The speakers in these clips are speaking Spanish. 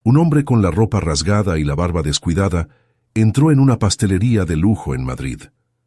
Un hombre con la ropa rasgada y la barba descuidada entró en una pastelería de lujo en Madrid.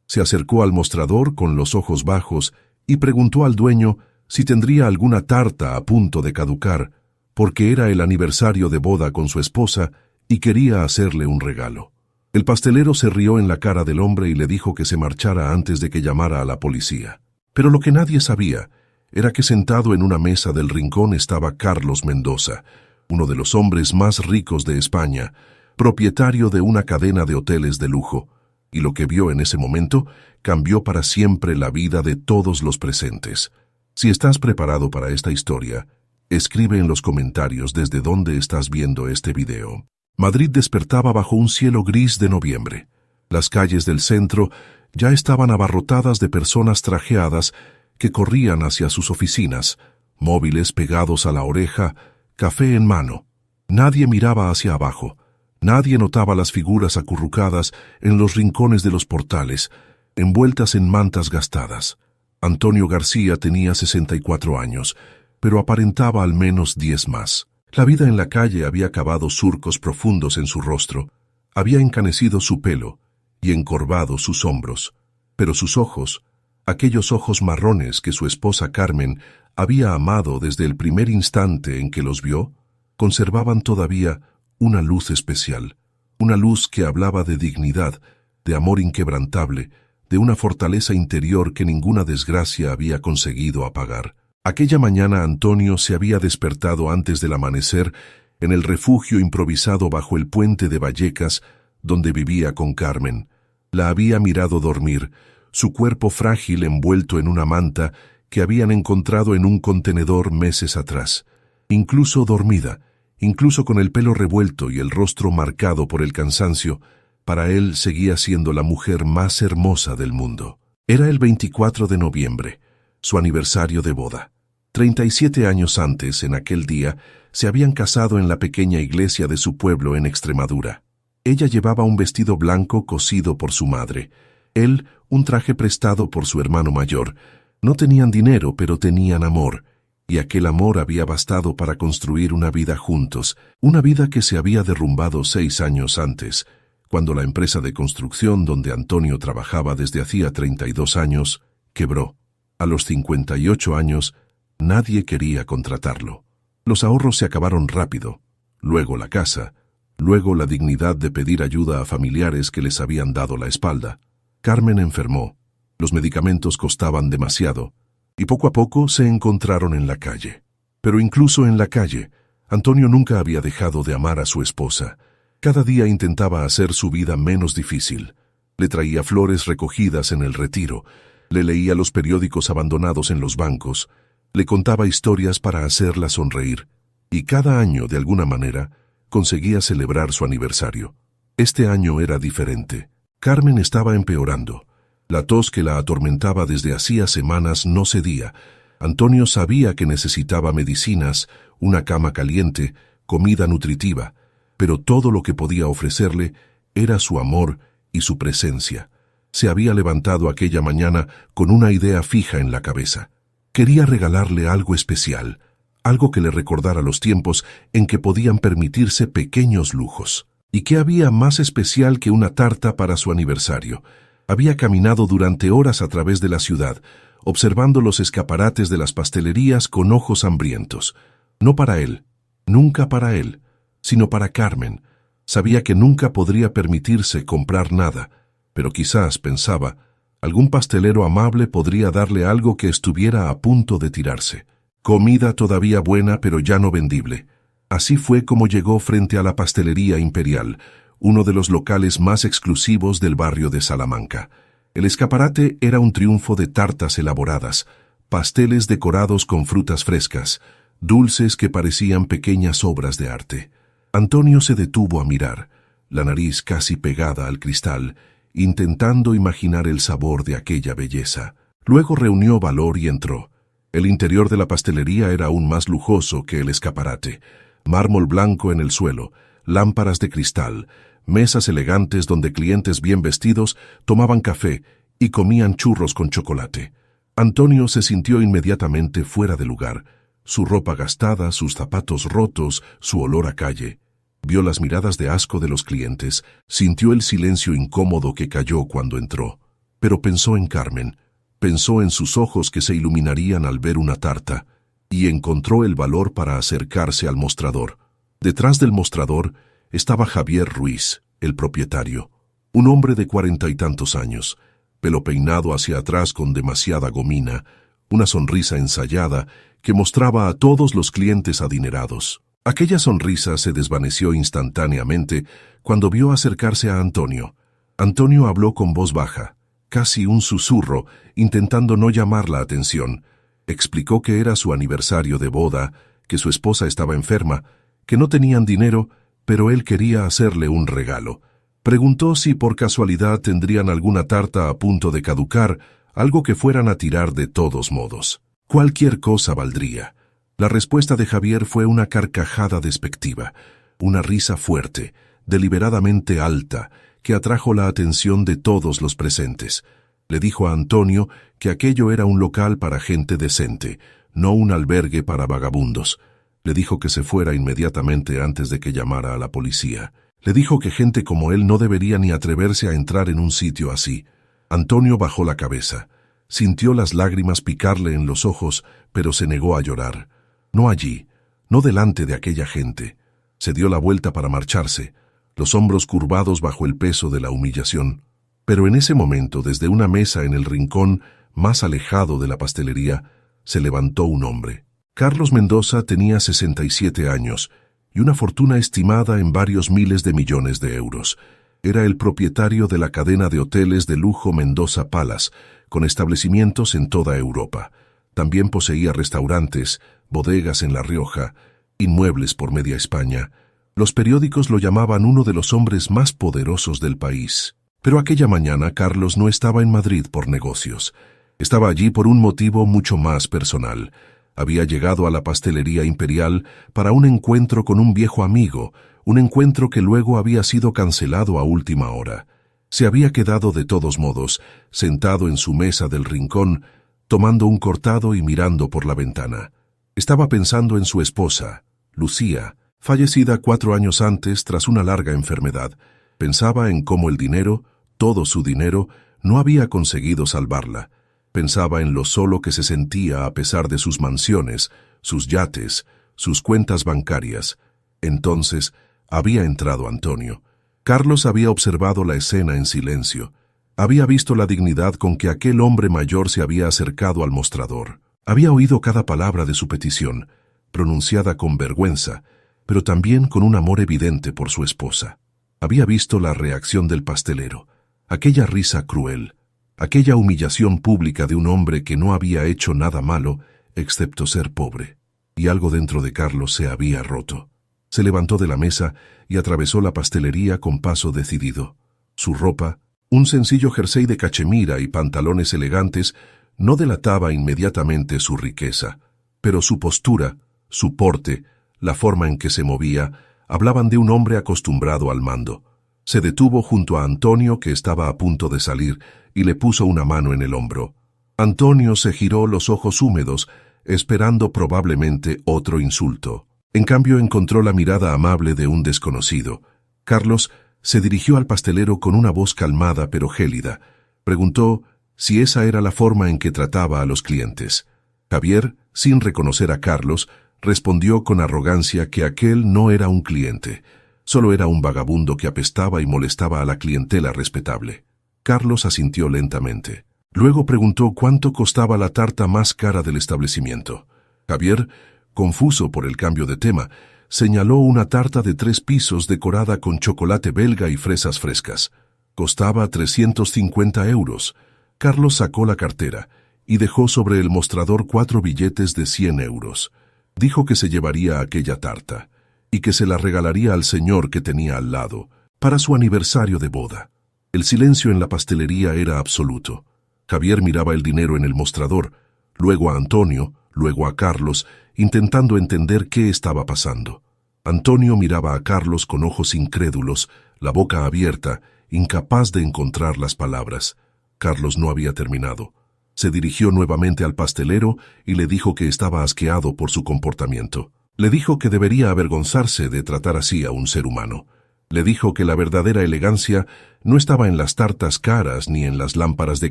Se acercó al mostrador con los ojos bajos y preguntó al dueño si tendría alguna tarta a punto de caducar, porque era el aniversario de boda con su esposa y quería hacerle un regalo. El pastelero se rió en la cara del hombre y le dijo que se marchara antes de que llamara a la policía. Pero lo que nadie sabía era que sentado en una mesa del rincón estaba Carlos Mendoza, uno de los hombres más ricos de España, propietario de una cadena de hoteles de lujo, y lo que vio en ese momento cambió para siempre la vida de todos los presentes. Si estás preparado para esta historia, escribe en los comentarios desde dónde estás viendo este video. Madrid despertaba bajo un cielo gris de noviembre. Las calles del centro ya estaban abarrotadas de personas trajeadas que corrían hacia sus oficinas, móviles pegados a la oreja, café en mano. Nadie miraba hacia abajo. Nadie notaba las figuras acurrucadas en los rincones de los portales, envueltas en mantas gastadas. Antonio García tenía 64 años, pero aparentaba al menos 10 más. La vida en la calle había cavado surcos profundos en su rostro, había encanecido su pelo y encorvado sus hombros, pero sus ojos, aquellos ojos marrones que su esposa Carmen había amado desde el primer instante en que los vio, conservaban todavía una luz especial, una luz que hablaba de dignidad, de amor inquebrantable, de una fortaleza interior que ninguna desgracia había conseguido apagar. Aquella mañana Antonio se había despertado antes del amanecer en el refugio improvisado bajo el puente de Vallecas, donde vivía con Carmen. La había mirado dormir, su cuerpo frágil envuelto en una manta que habían encontrado en un contenedor meses atrás. Incluso dormida, incluso con el pelo revuelto y el rostro marcado por el cansancio, para él seguía siendo la mujer más hermosa del mundo. Era el 24 de noviembre, su aniversario de boda. 37 años antes, en aquel día, se habían casado en la pequeña iglesia de su pueblo en Extremadura. Ella llevaba un vestido blanco cosido por su madre. Él, un traje prestado por su hermano mayor. No tenían dinero, pero tenían amor. Y aquel amor había bastado para construir una vida juntos, una vida que se había derrumbado 6 años antes, cuando la empresa de construcción donde Antonio trabajaba desde hacía 32 años, quebró. A los 58 años, nadie quería contratarlo. Los ahorros se acabaron rápido, luego la casa, luego la dignidad de pedir ayuda a familiares que les habían dado la espalda. Carmen enfermó, los medicamentos costaban demasiado, y poco a poco se encontraron en la calle. Pero incluso en la calle, Antonio nunca había dejado de amar a su esposa. Cada día intentaba hacer su vida menos difícil. Le traía flores recogidas en el retiro, le leía los periódicos abandonados en los bancos, le contaba historias para hacerla sonreír, y cada año, de alguna manera, conseguía celebrar su aniversario. Este año era diferente. Carmen estaba empeorando. La tos que la atormentaba desde hacía semanas no cedía. Antonio sabía que necesitaba medicinas, una cama caliente, comida nutritiva, pero todo lo que podía ofrecerle era su amor y su presencia. Se había levantado aquella mañana con una idea fija en la cabeza. Quería regalarle algo especial, algo que le recordara los tiempos en que podían permitirse pequeños lujos. ¿Y qué había más especial que una tarta para su aniversario? Había caminado durante horas a través de la ciudad, observando los escaparates de las pastelerías con ojos hambrientos. No para él, nunca para él, sino para Carmen. Sabía que nunca podría permitirse comprar nada, pero quizás, pensaba, algún pastelero amable podría darle algo que estuviera a punto de tirarse. Comida todavía buena, pero ya no vendible. Así fue como llegó frente a la Pastelería Imperial, uno de los locales más exclusivos del barrio de Salamanca. El escaparate era un triunfo de tartas elaboradas, pasteles decorados con frutas frescas, dulces que parecían pequeñas obras de arte. Antonio se detuvo a mirar, la nariz casi pegada al cristal, intentando imaginar el sabor de aquella belleza. Luego reunió valor y entró. El interior de la pastelería era aún más lujoso que el escaparate. Mármol blanco en el suelo, lámparas de cristal, mesas elegantes donde clientes bien vestidos tomaban café y comían churros con chocolate. Antonio se sintió inmediatamente fuera de lugar, su ropa gastada, sus zapatos rotos, su olor a calle. Vio las miradas de asco de los clientes, sintió el silencio incómodo que cayó cuando entró. Pero pensó en Carmen, pensó en sus ojos que se iluminarían al ver una tarta, y encontró el valor para acercarse al mostrador. Detrás del mostrador estaba Javier Ruiz, el propietario, un hombre de 40 y tantos años, pelo peinado hacia atrás con demasiada gomina, una sonrisa ensayada que mostraba a todos los clientes adinerados. Aquella sonrisa se desvaneció instantáneamente cuando vio acercarse a Antonio. Antonio habló con voz baja, casi un susurro, intentando no llamar la atención. Explicó que era su aniversario de boda, que su esposa estaba enferma, que no tenían dinero, pero él quería hacerle un regalo. Preguntó si por casualidad tendrían alguna tarta a punto de caducar, algo que fueran a tirar de todos modos. Cualquier cosa valdría. La respuesta de Javier fue una carcajada despectiva, una risa fuerte, deliberadamente alta, que atrajo la atención de todos los presentes. Le dijo a Antonio que aquello era un local para gente decente, no un albergue para vagabundos. Le dijo que se fuera inmediatamente antes de que llamara a la policía. Le dijo que gente como él no debería ni atreverse a entrar en un sitio así. Antonio bajó la cabeza. Sintió las lágrimas picarle en los ojos, pero se negó a llorar. No allí, no delante de aquella gente. Se dio la vuelta para marcharse, los hombros curvados bajo el peso de la humillación. Pero en ese momento, desde una mesa en el rincón más alejado de la pastelería, se levantó un hombre. Carlos Mendoza tenía 67 años y una fortuna estimada en varios miles de millones de euros. Era el propietario de la cadena de hoteles de lujo Mendoza Palace, con establecimientos en toda Europa. También poseía restaurantes, bodegas en La Rioja, inmuebles por media España. Los periódicos lo llamaban uno de los hombres más poderosos del país. Pero aquella mañana Carlos no estaba en Madrid por negocios. Estaba allí por un motivo mucho más personal. Había llegado a la pastelería imperial para un encuentro con un viejo amigo, un encuentro que luego había sido cancelado a última hora. Se había quedado de todos modos, sentado en su mesa del rincón, tomando un cortado y mirando por la ventana. Estaba pensando en su esposa, Lucía, fallecida 4 años antes tras una larga enfermedad. Pensaba en cómo el dinero, todo su dinero, no había conseguido salvarla. Pensaba en lo solo que se sentía a pesar de sus mansiones, sus yates, sus cuentas bancarias. Entonces había entrado Antonio. Carlos había observado la escena en silencio. Había visto la dignidad con que aquel hombre mayor se había acercado al mostrador. Había oído cada palabra de su petición, pronunciada con vergüenza, pero también con un amor evidente por su esposa. Había visto la reacción del pastelero, aquella risa cruel, aquella humillación pública de un hombre que no había hecho nada malo, excepto ser pobre. Y algo dentro de Carlos se había roto. Se levantó de la mesa y atravesó la pastelería con paso decidido. Su ropa, un sencillo jersey de cachemira y pantalones elegantes, no delataba inmediatamente su riqueza, pero su postura, su porte, la forma en que se movía, hablaban de un hombre acostumbrado al mando. Se detuvo junto a Antonio, que estaba a punto de salir, y le puso una mano en el hombro. Antonio se giró los ojos húmedos, esperando probablemente otro insulto. En cambio encontró la mirada amable de un desconocido. Carlos se dirigió al pastelero con una voz calmada pero gélida. Preguntó si esa era la forma en que trataba a los clientes. Javier, sin reconocer a Carlos, respondió con arrogancia que aquel no era un cliente, solo era un vagabundo que apestaba y molestaba a la clientela respetable. Carlos asintió lentamente. Luego preguntó cuánto costaba la tarta más cara del establecimiento. Javier, confuso por el cambio de tema, señaló una tarta de 3 pisos decorada con chocolate belga y fresas frescas. Costaba 350 euros. Carlos sacó la cartera y dejó sobre el mostrador 4 billetes de 100 euros. Dijo que se llevaría aquella tarta y que se la regalaría al señor que tenía al lado, para su aniversario de boda. El silencio en la pastelería era absoluto. Javier miraba el dinero en el mostrador, luego a Antonio, luego a Carlos, intentando entender qué estaba pasando. Antonio miraba a Carlos con ojos incrédulos, la boca abierta, incapaz de encontrar las palabras. Carlos no había terminado. Se dirigió nuevamente al pastelero y le dijo que estaba asqueado por su comportamiento. Le dijo que debería avergonzarse de tratar así a un ser humano. Le dijo que la verdadera elegancia no estaba en las tartas caras ni en las lámparas de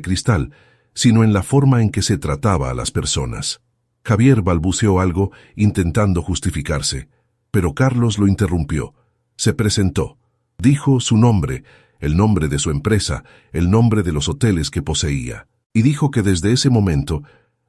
cristal, sino en la forma en que se trataba a las personas. Javier balbuceó algo intentando justificarse, pero Carlos lo interrumpió. Se presentó. Dijo su nombre, el nombre de su empresa, el nombre de los hoteles que poseía, y dijo que desde ese momento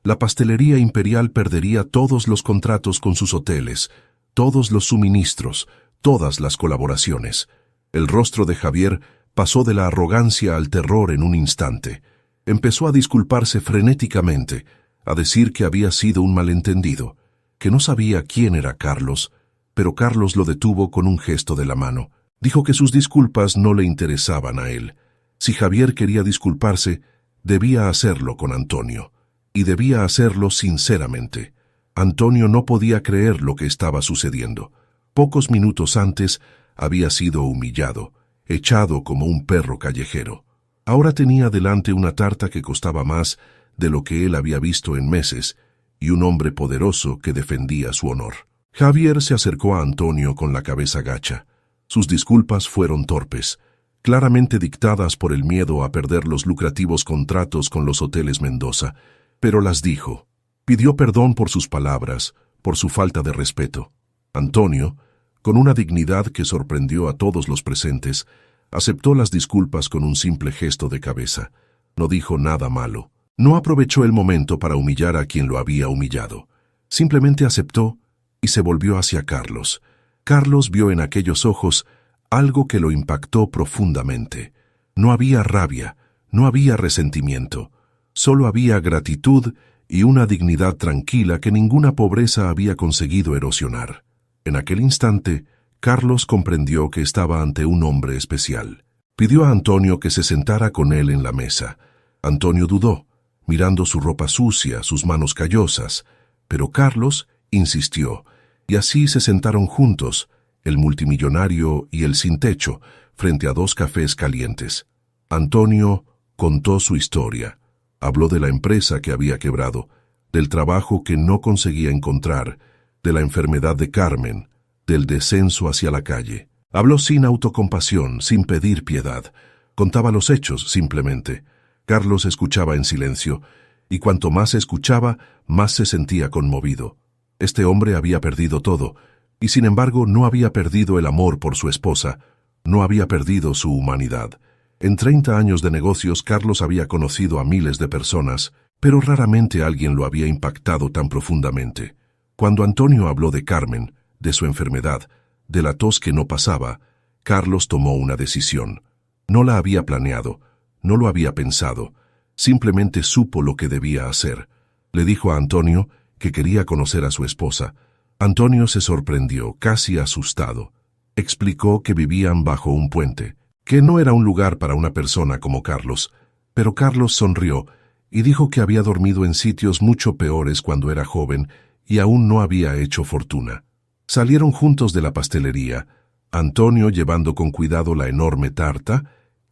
la pastelería imperial perdería todos los contratos con sus hoteles, todos los suministros, todas las colaboraciones. El rostro de Javier pasó de la arrogancia al terror en un instante. Empezó a disculparse frenéticamente, a decir que había sido un malentendido, que no sabía quién era Carlos, pero Carlos lo detuvo con un gesto de la mano. Dijo que sus disculpas no le interesaban a él. Si Javier quería disculparse, debía hacerlo con Antonio, y debía hacerlo sinceramente. Antonio no podía creer lo que estaba sucediendo. Pocos minutos antes había sido humillado, echado como un perro callejero. Ahora tenía delante una tarta que costaba más de lo que él había visto en meses, y un hombre poderoso que defendía su honor. Javier se acercó a Antonio con la cabeza gacha. Sus disculpas fueron torpes, claramente dictadas por el miedo a perder los lucrativos contratos con los hoteles Mendoza, pero las dijo. Pidió perdón por sus palabras, por su falta de respeto. Antonio, con una dignidad que sorprendió a todos los presentes, aceptó las disculpas con un simple gesto de cabeza. No dijo nada malo. No aprovechó el momento para humillar a quien lo había humillado. Simplemente aceptó y se volvió hacia Carlos. Carlos vio en aquellos ojos algo que lo impactó profundamente. No había rabia, no había resentimiento. Solo había gratitud y una dignidad tranquila que ninguna pobreza había conseguido erosionar. En aquel instante, Carlos comprendió que estaba ante un hombre especial. Pidió a Antonio que se sentara con él en la mesa. Antonio dudó, mirando su ropa sucia, sus manos callosas, pero Carlos insistió, y así se sentaron juntos, el multimillonario y el sin techo, frente a dos cafés calientes. Antonio contó su historia. Habló de la empresa que había quebrado, del trabajo que no conseguía encontrar, de la enfermedad de Carmen, del descenso hacia la calle. Habló sin autocompasión, sin pedir piedad. Contaba los hechos, simplemente. Carlos escuchaba en silencio, y cuanto más escuchaba, más se sentía conmovido. Este hombre había perdido todo, y sin embargo no había perdido el amor por su esposa, no había perdido su humanidad. En 30 años de negocios, Carlos había conocido a miles de personas, pero raramente alguien lo había impactado tan profundamente. Cuando Antonio habló de Carmen, de su enfermedad, de la tos que no pasaba, Carlos tomó una decisión. No la había planeado, no lo había pensado, simplemente supo lo que debía hacer. Le dijo a Antonio que quería conocer a su esposa. Antonio se sorprendió, casi asustado. Explicó que vivían bajo un puente, que no era un lugar para una persona como Carlos, pero Carlos sonrió y dijo que había dormido en sitios mucho peores cuando era joven y aún no había hecho fortuna. Salieron juntos de la pastelería, Antonio llevando con cuidado la enorme tarta,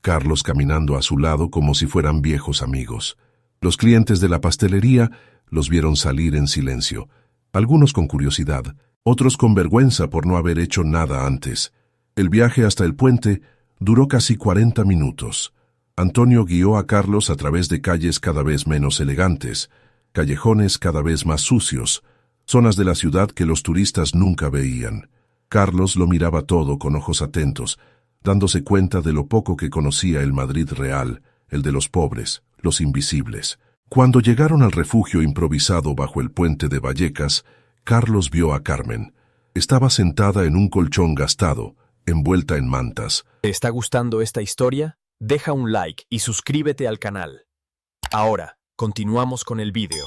Carlos caminando a su lado como si fueran viejos amigos. Los clientes de la pastelería los vieron salir en silencio, algunos con curiosidad, otros con vergüenza por no haber hecho nada antes. El viaje hasta el puente duró casi 40 minutos. Antonio guió a Carlos a través de calles cada vez menos elegantes, callejones cada vez más sucios, zonas de la ciudad que los turistas nunca veían. Carlos lo miraba todo con ojos atentos, dándose cuenta de lo poco que conocía el Madrid real, el de los pobres, los invisibles. Cuando llegaron al refugio improvisado bajo el puente de Vallecas, Carlos vio a Carmen. Estaba sentada en un colchón gastado, envuelta en mantas. ¿Te está gustando esta historia? Deja un like y suscríbete al canal. Ahora, continuamos con el vídeo.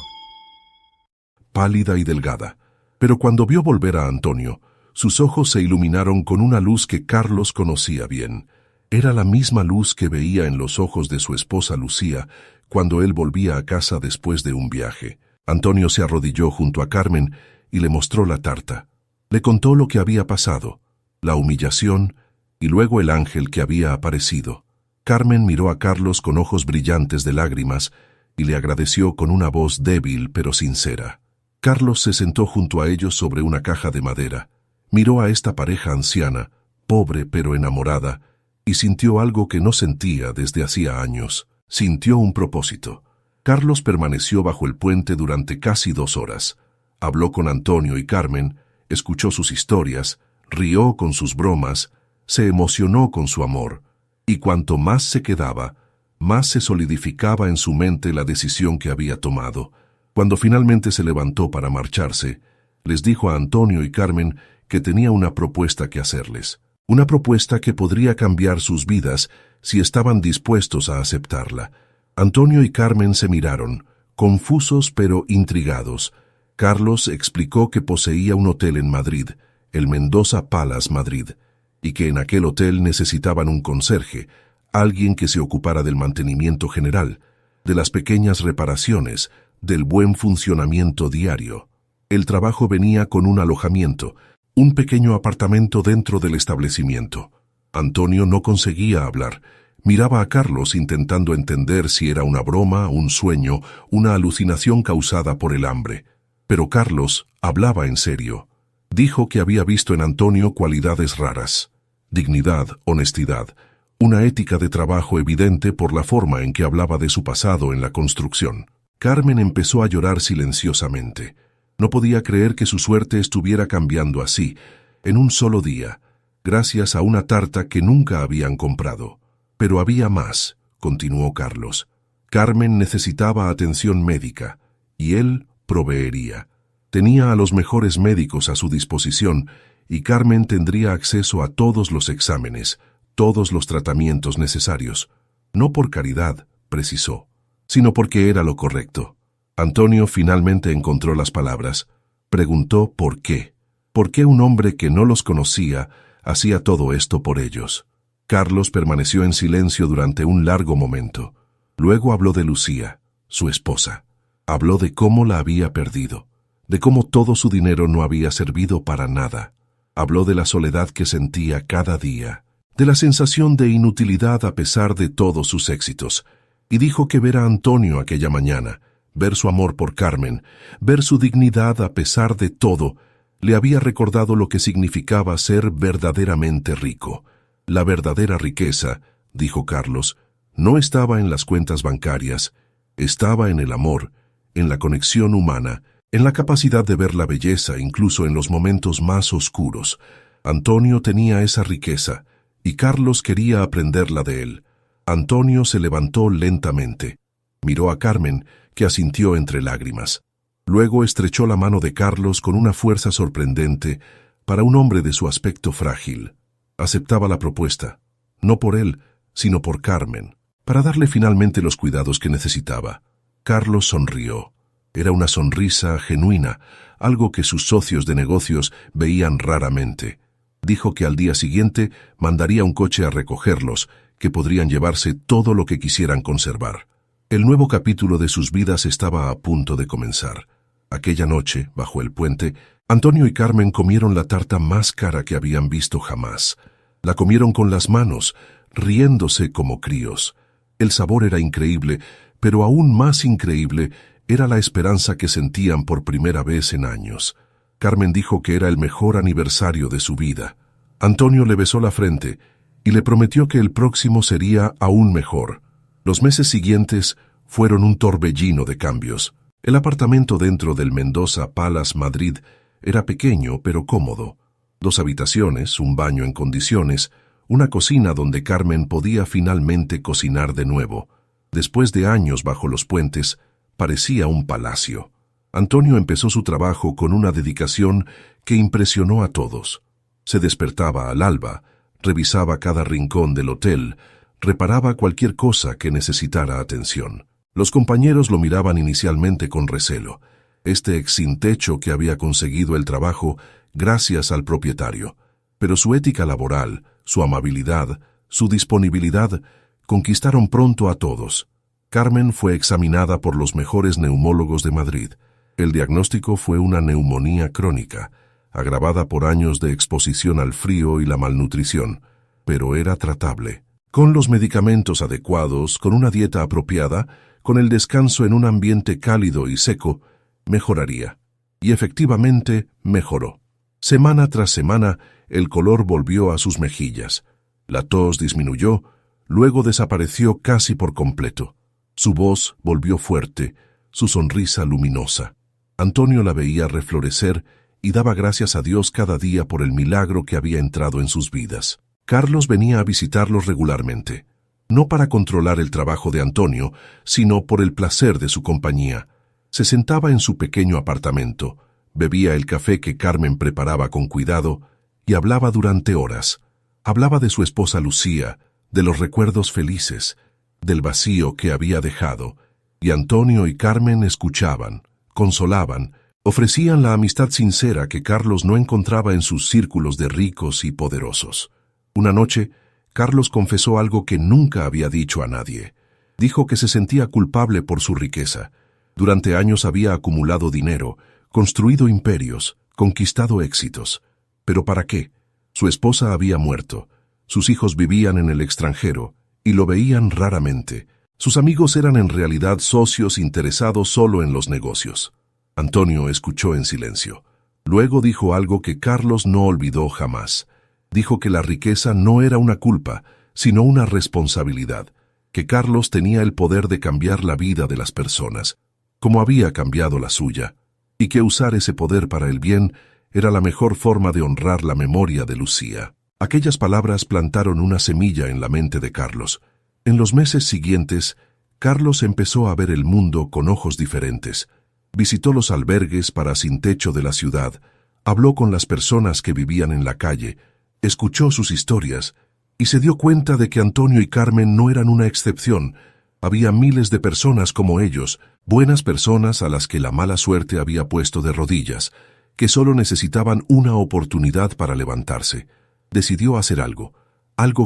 Pálida y delgada, pero cuando vio volver a Antonio, sus ojos se iluminaron con una luz que Carlos conocía bien. Era la misma luz que veía en los ojos de su esposa Lucía cuando él volvía a casa después de un viaje. Antonio se arrodilló junto a Carmen y le mostró la tarta. Le contó lo que había pasado, la humillación y luego el ángel que había aparecido. Carmen miró a Carlos con ojos brillantes de lágrimas y le agradeció con una voz débil pero sincera. Carlos se sentó junto a ellos sobre una caja de madera, miró a esta pareja anciana, pobre pero enamorada, y sintió algo que no sentía desde hacía años. Sintió un propósito. Carlos permaneció bajo el puente durante casi 2 horas. Habló con Antonio y Carmen, escuchó sus historias, rió con sus bromas, se emocionó con su amor, y cuanto más se quedaba, más se solidificaba en su mente la decisión que había tomado. Cuando finalmente se levantó para marcharse, les dijo a Antonio y Carmen que tenía una propuesta que hacerles. Una propuesta que podría cambiar sus vidas si estaban dispuestos a aceptarla. Antonio y Carmen se miraron, confusos pero intrigados. Carlos explicó que poseía un hotel en Madrid, el Mendoza Palace Madrid, y que en aquel hotel necesitaban un conserje, alguien que se ocupara del mantenimiento general, de las pequeñas reparaciones, del buen funcionamiento diario. El trabajo venía con un alojamiento, un pequeño apartamento dentro del establecimiento. Antonio no conseguía hablar. Miraba a Carlos intentando entender si era una broma, un sueño, una alucinación causada por el hambre. Pero Carlos hablaba en serio. Dijo que había visto en Antonio cualidades raras: dignidad, honestidad, una ética de trabajo evidente por la forma en que hablaba de su pasado en la construcción. Carmen empezó a llorar silenciosamente. No podía creer que su suerte estuviera cambiando así, en un solo día, gracias a una tarta que nunca habían comprado. Pero había más, continuó Carlos. Carmen necesitaba atención médica, y él proveería. Tenía a los mejores médicos a su disposición, y Carmen tendría acceso a todos los exámenes, todos los tratamientos necesarios. No por caridad, precisó, sino porque era lo correcto. Antonio finalmente encontró las palabras. Preguntó por qué. ¿Por qué un hombre que no los conocía hacía todo esto por ellos? Carlos permaneció en silencio durante un largo momento. Luego habló de Lucía, su esposa. Habló de cómo la había perdido, de cómo todo su dinero no había servido para nada. Habló de la soledad que sentía cada día, de la sensación de inutilidad a pesar de todos sus éxitos, y dijo que ver a Antonio aquella mañana, ver su amor por Carmen, ver su dignidad a pesar de todo, le había recordado lo que significaba ser verdaderamente rico. La verdadera riqueza, dijo Carlos, no estaba en las cuentas bancarias, estaba en el amor, en la conexión humana, en la capacidad de ver la belleza incluso en los momentos más oscuros. Antonio tenía esa riqueza, y Carlos quería aprenderla de él. Antonio se levantó lentamente. Miró a Carmen, que asintió entre lágrimas. Luego estrechó la mano de Carlos con una fuerza sorprendente para un hombre de su aspecto frágil. Aceptaba la propuesta, no por él, sino por Carmen, para darle finalmente los cuidados que necesitaba. Carlos sonrió. Era una sonrisa genuina, algo que sus socios de negocios veían raramente. Dijo que al día siguiente mandaría un coche a recogerlos, que podrían llevarse todo lo que quisieran conservar. El nuevo capítulo de sus vidas estaba a punto de comenzar. Aquella noche, bajo el puente, Antonio y Carmen comieron la tarta más cara que habían visto jamás. La comieron con las manos, riéndose como críos. El sabor era increíble, pero aún más increíble era la esperanza que sentían por primera vez en años. Carmen dijo que era el mejor aniversario de su vida. Antonio le besó la frente y le prometió que el próximo sería aún mejor. Los meses siguientes fueron un torbellino de cambios. El apartamento dentro del Mendoza Palace Madrid era pequeño pero cómodo. 2 habitaciones, un baño en condiciones, una cocina donde Carmen podía finalmente cocinar de nuevo. Después de años bajo los puentes, parecía un palacio. Antonio empezó su trabajo con una dedicación que impresionó a todos. Se despertaba al alba, revisaba cada rincón del hotel, reparaba cualquier cosa que necesitara atención. Los compañeros lo miraban inicialmente con recelo. Este ex sin techo que había conseguido el trabajo gracias al propietario. Pero su ética laboral, su amabilidad, su disponibilidad, conquistaron pronto a todos. Carmen fue examinada por los mejores neumólogos de Madrid. El diagnóstico fue una neumonía crónica, agravada por años de exposición al frío y la malnutrición, pero era tratable. Con los medicamentos adecuados, con una dieta apropiada, con el descanso en un ambiente cálido y seco, mejoraría. Y efectivamente mejoró. Semana tras semana, el color volvió a sus mejillas. La tos disminuyó, luego desapareció casi por completo. Su voz volvió fuerte, su sonrisa luminosa. Antonio la veía reflorecer y daba gracias a Dios cada día por el milagro que había entrado en sus vidas. Carlos venía a visitarlos regularmente, no para controlar el trabajo de Antonio, sino por el placer de su compañía. Se sentaba en su pequeño apartamento, bebía el café que Carmen preparaba con cuidado y hablaba durante horas. Hablaba de su esposa Lucía, de los recuerdos felices, del vacío que había dejado, y Antonio y Carmen escuchaban, consolaban, ofrecían la amistad sincera que Carlos no encontraba en sus círculos de ricos y poderosos. Una noche, Carlos confesó algo que nunca había dicho a nadie. Dijo que se sentía culpable por su riqueza. Durante años había acumulado dinero, construido imperios, conquistado éxitos. ¿Pero para qué? Su esposa había muerto. Sus hijos vivían en el extranjero y lo veían raramente. Sus amigos eran en realidad socios interesados solo en los negocios. Antonio escuchó en silencio. Luego dijo algo que Carlos no olvidó jamás. Dijo que la riqueza no era una culpa, sino una responsabilidad, que Carlos tenía el poder de cambiar la vida de las personas, como había cambiado la suya, y que usar ese poder para el bien era la mejor forma de honrar la memoria de Lucía. Aquellas palabras plantaron una semilla en la mente de Carlos. En los meses siguientes, Carlos empezó a ver el mundo con ojos diferentes. Visitó los albergues para sin techo de la ciudad, habló con las personas que vivían en la calle, escuchó sus historias y se dio cuenta de que Antonio y Carmen no eran una excepción. Había miles de personas como ellos, buenas personas a las que la mala suerte había puesto de rodillas, que solo necesitaban una oportunidad para levantarse. Decidió hacer algo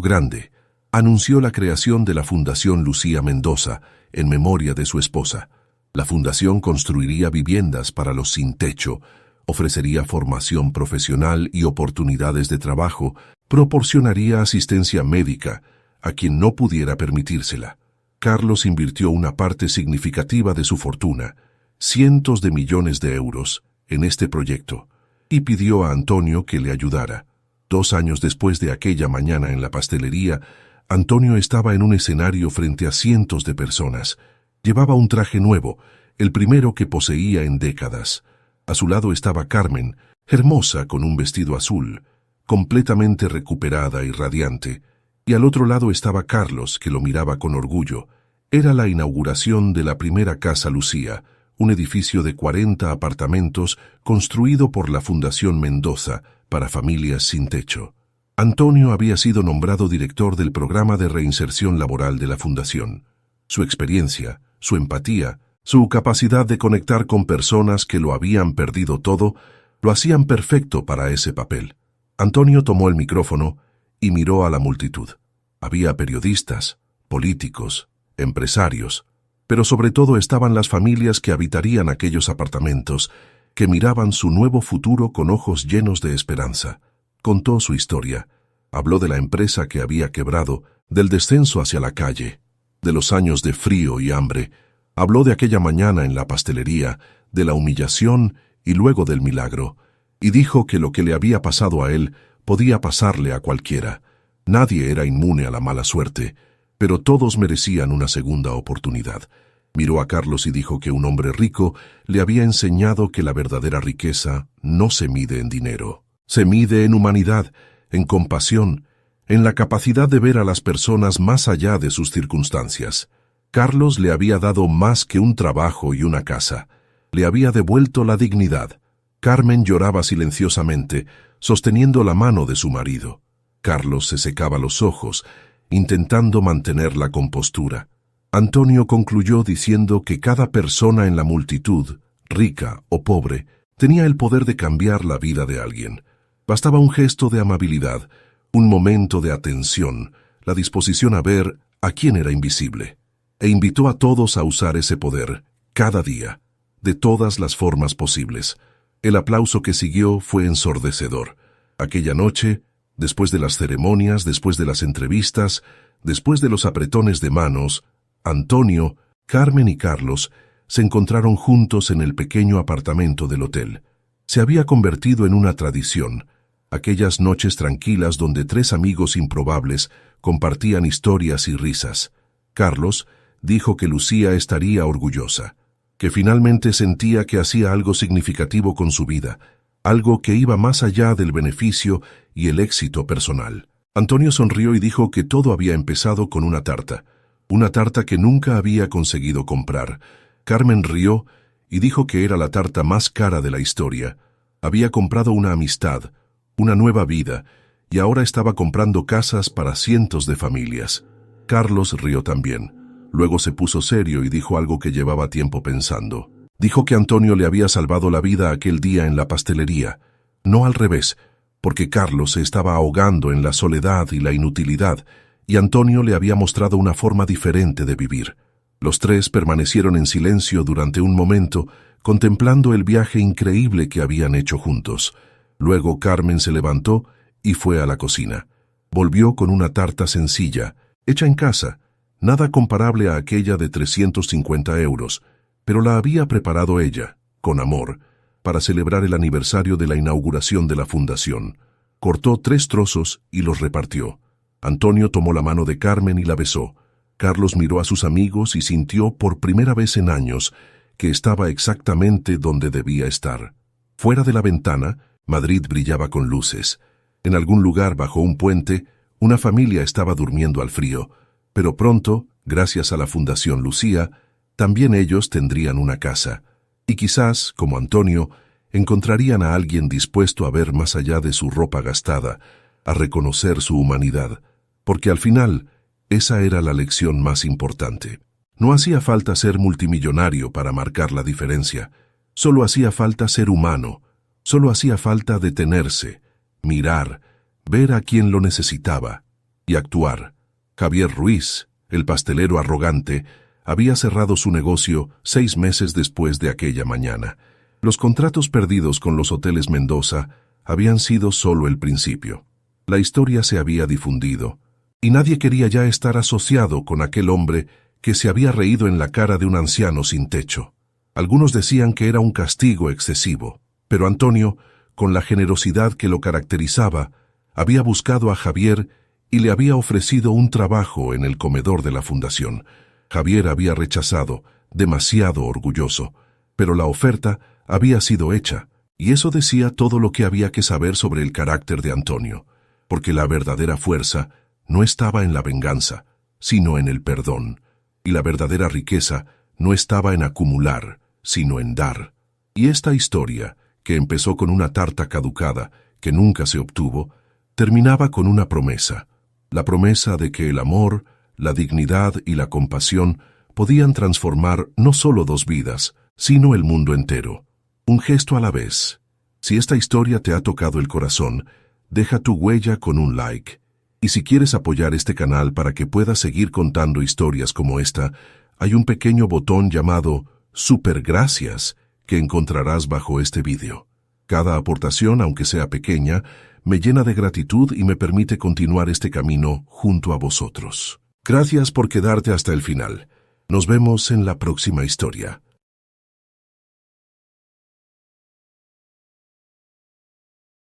grande. Anunció la creación de la Fundación Lucía Mendoza, en memoria de su esposa. La fundación construiría viviendas para los sin techo, ofrecería formación profesional y oportunidades de trabajo, proporcionaría asistencia médica a quien no pudiera permitírsela. Carlos invirtió una parte significativa de su fortuna, cientos de millones de euros, en este proyecto, y pidió a Antonio que le ayudara. 2 años después de aquella mañana en la pastelería, Antonio estaba en un escenario frente a cientos de personas. Llevaba un traje nuevo, el primero que poseía en décadas. A su lado estaba Carmen, hermosa con un vestido azul, completamente recuperada y radiante, y al otro lado estaba Carlos, que lo miraba con orgullo. Era la inauguración de la primera Casa Lucía, un edificio de 40 apartamentos construido por la Fundación Mendoza para familias sin techo. Antonio había sido nombrado director del programa de reinserción laboral de la Fundación. Su experiencia, su empatía, su capacidad de conectar con personas que lo habían perdido todo, lo hacían perfecto para ese papel. Antonio tomó el micrófono y miró a la multitud. Había periodistas, políticos, empresarios, pero sobre todo estaban las familias que habitarían aquellos apartamentos, que miraban su nuevo futuro con ojos llenos de esperanza. Contó su historia. Habló de la empresa que había quebrado, del descenso hacia la calle, de los años de frío y hambre. Habló de aquella mañana en la pastelería, de la humillación y luego del milagro, y dijo que lo que le había pasado a él podía pasarle a cualquiera. Nadie era inmune a la mala suerte, pero todos merecían una segunda oportunidad. Miró a Carlos y dijo que un hombre rico le había enseñado que la verdadera riqueza no se mide en dinero. Se mide en humanidad, en compasión, en la capacidad de ver a las personas más allá de sus circunstancias. Carlos le había dado más que un trabajo y una casa. Le había devuelto la dignidad. Carmen lloraba silenciosamente, sosteniendo la mano de su marido. Carlos se secaba los ojos, intentando mantener la compostura. Antonio concluyó diciendo que cada persona en la multitud, rica o pobre, tenía el poder de cambiar la vida de alguien. Bastaba un gesto de amabilidad, un momento de atención, la disposición a ver a quién era invisible. E invitó a todos a usar ese poder, cada día, de todas las formas posibles. El aplauso que siguió fue ensordecedor. Aquella noche, después de las ceremonias, después de las entrevistas, después de los apretones de manos, Antonio, Carmen y Carlos se encontraron juntos en el pequeño apartamento del hotel. Se había convertido en una tradición, aquellas noches tranquilas donde tres amigos improbables compartían historias y risas. Carlos dijo que Lucía estaría orgullosa, que finalmente sentía que hacía algo significativo con su vida, algo que iba más allá del beneficio y el éxito personal. Antonio sonrió y dijo que todo había empezado con una tarta que nunca había conseguido comprar. Carmen rió y dijo que era la tarta más cara de la historia. Había comprado una amistad, una nueva vida, y ahora estaba comprando casas para cientos de familias. Carlos rió también. Luego se puso serio y dijo algo que llevaba tiempo pensando. Dijo que Antonio le había salvado la vida aquel día en la pastelería, no al revés, porque Carlos se estaba ahogando en la soledad y la inutilidad, y Antonio le había mostrado una forma diferente de vivir. Los tres permanecieron en silencio durante un momento, contemplando el viaje increíble que habían hecho juntos. Luego Carmen se levantó y fue a la cocina. Volvió con una tarta sencilla, hecha en casa, nada comparable a aquella de 350 euros, pero la había preparado ella, con amor, para celebrar el aniversario de la inauguración de la fundación. Cortó 3 trozos y los repartió. Antonio tomó la mano de Carmen y la besó. Carlos miró a sus amigos y sintió por primera vez en años que estaba exactamente donde debía estar. Fuera de la ventana, Madrid brillaba con luces. En algún lugar bajo un puente, una familia estaba durmiendo al frío, pero pronto, gracias a la Fundación Lucía, también ellos tendrían una casa. Y quizás, como Antonio, encontrarían a alguien dispuesto a ver más allá de su ropa gastada, a reconocer su humanidad, porque al final, esa era la lección más importante. No hacía falta ser multimillonario para marcar la diferencia, solo hacía falta ser humano, solo hacía falta detenerse, mirar, ver a quien lo necesitaba y actuar. Javier Ruiz, el pastelero arrogante, había cerrado su negocio 6 meses después de aquella mañana. Los contratos perdidos con los hoteles Mendoza habían sido solo el principio. La historia se había difundido, y nadie quería ya estar asociado con aquel hombre que se había reído en la cara de un anciano sin techo. Algunos decían que era un castigo excesivo, pero Antonio, con la generosidad que lo caracterizaba, había buscado a Javier y le había ofrecido un trabajo en el comedor de la fundación. Javier había rechazado, demasiado orgulloso, pero la oferta había sido hecha, y eso decía todo lo que había que saber sobre el carácter de Antonio, porque la verdadera fuerza no estaba en la venganza, sino en el perdón, y la verdadera riqueza no estaba en acumular, sino en dar. Y esta historia, que empezó con una tarta caducada que nunca se obtuvo, terminaba con una promesa, la promesa de que el amor, la dignidad y la compasión podían transformar no solo 2 vidas, sino el mundo entero. Un gesto a la vez. Si esta historia te ha tocado el corazón, deja tu huella con un like. Y si quieres apoyar este canal para que pueda seguir contando historias como esta, hay un pequeño botón llamado Super Gracias que encontrarás bajo este vídeo. Cada aportación, aunque sea pequeña, me llena de gratitud y me permite continuar este camino junto a vosotros. Gracias por quedarte hasta el final. Nos vemos en la próxima historia.